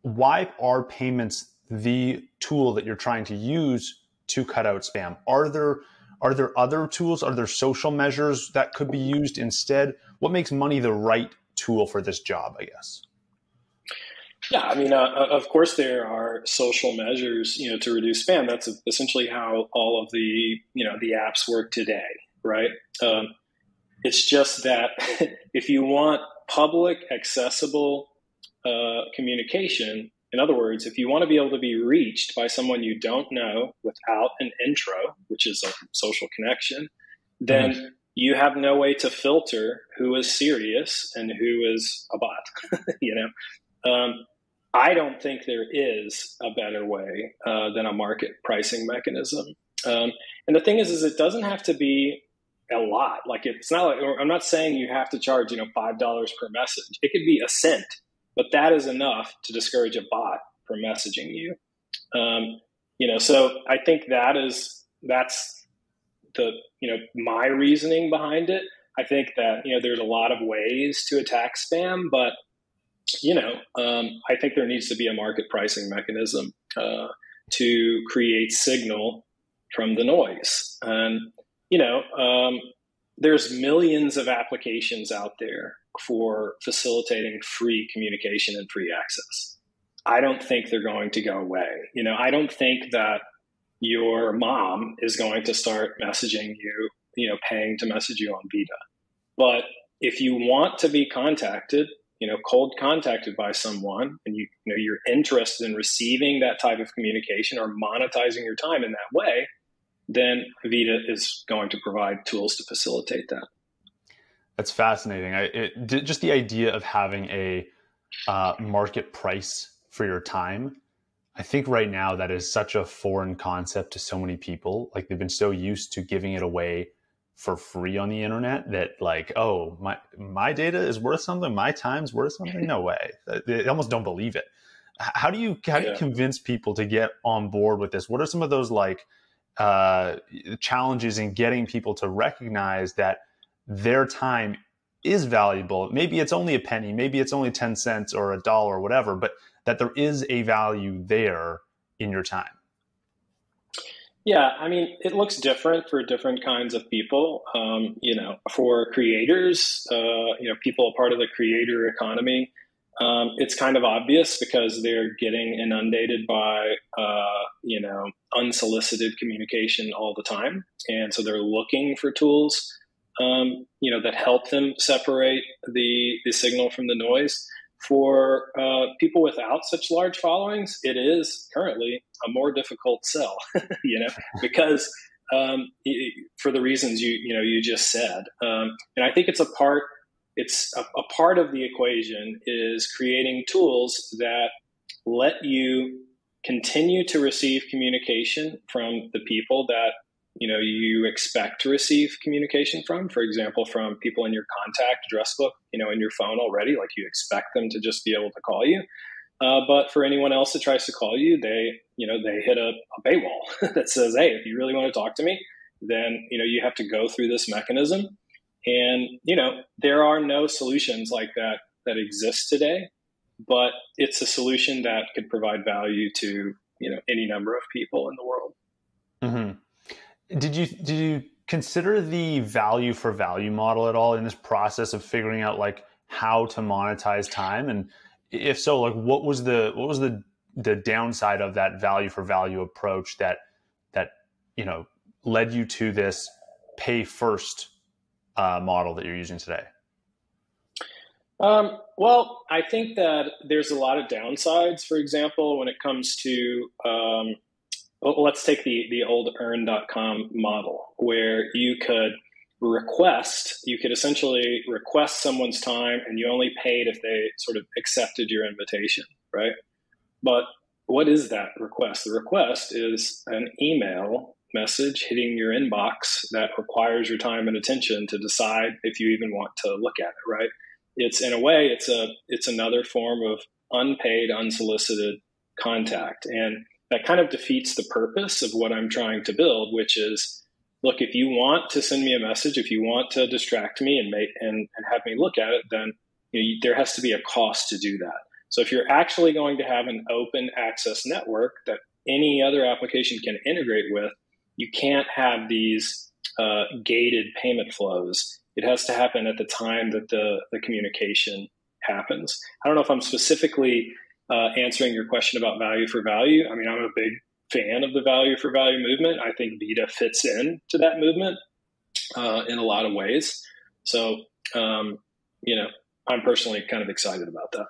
why are payments the tool that you're trying to use to cut out spam? Are there other tools? Are there social measures that could be used instead? What makes money the right tool for this job, I guess? Yeah, I mean, of course, there are social measures, to reduce spam. That's essentially how all of the apps work today, right? It's just that if you want public, accessible communication, in other words, if you want to be able to be reached by someone you don't know without an intro, which is a social connection, then you have no way to filter who is serious and who is a bot. I don't think there is a better way than a market pricing mechanism. And the thing is it doesn't have to be a lot. Like, it's not like, I'm not saying you have to charge, $5 per message. It could be a cent, but that is enough to discourage a bot from messaging you. So I think that's the, my reasoning behind it. I think that, there's a lot of ways to attack spam, but I think there needs to be a market pricing mechanism to create signal from the noise. And, there's millions of applications out there for facilitating free communication and free access. I don't think they're going to go away. I don't think that your mom is going to start messaging you, paying to message you on Vita. But if you want to be contacted, cold contacted by someone, and you're interested in receiving that type of communication or monetizing your time in that way, then Vita is going to provide tools to facilitate that. That's fascinating. Just the idea of having a market price for your time. I think right now that is such a foreign concept to so many people. Like, they've been so used to giving it away for free on the internet that, like, oh, my data is worth something, my time's worth something. No way. They almost don't believe it. How do you convince people to get on board with this? What are some of those challenges in getting people to recognize that their time is valuable? Maybe it's only a penny, maybe it's only 10 cents or $1 or whatever, but that there is a value there in your time. Yeah, I mean, it looks different for different kinds of people. For creators, people a part of the creator economy, it's kind of obvious because they're getting inundated by, unsolicited communication all the time. And so they're looking for tools, that help them separate the signal from the noise. For people without such large followings, it is currently a more difficult sell, because for the reasons you just said. And I think it's a part of the equation is creating tools that let you continue to receive communication from the people that you expect to receive communication from. For example, from people in your contact address book, in your phone already, like you expect them to just be able to call you. But for anyone else that tries to call you, they hit a paywall that says, hey, if you really want to talk to me, then, you have to go through this mechanism. And, there are no solutions like that exist today, but it's a solution that could provide value to, any number of people in the world. Mm-hmm. Did you consider the value for value model at all in this process of figuring out how to monetize time? And if so, what was the downside of that value for value approach that led you to this pay first model that you're using today? Well, I think that there's a lot of downsides. For example, when it comes to let's take the old earn.com model, where you could essentially request someone's time and you only paid if they sort of accepted your invitation, right? But what is that request? The request is an email message hitting your inbox that requires your time and attention to decide if you even want to look at it, right? It's, in a way, it's another form of unpaid, unsolicited contact. And that kind of defeats the purpose of what I'm trying to build, which is, look, if you want to send me a message, if you want to distract me and have me look at it, then there has to be a cost to do that. So if you're actually going to have an open access network that any other application can integrate with, you can't have these gated payment flows. It has to happen at the time that the communication happens. I don't know if I'm specifically answering your question about value for value. I mean, I'm a big fan of the value for value movement. I think VIDA fits into that movement in a lot of ways. So, I'm personally kind of excited about that.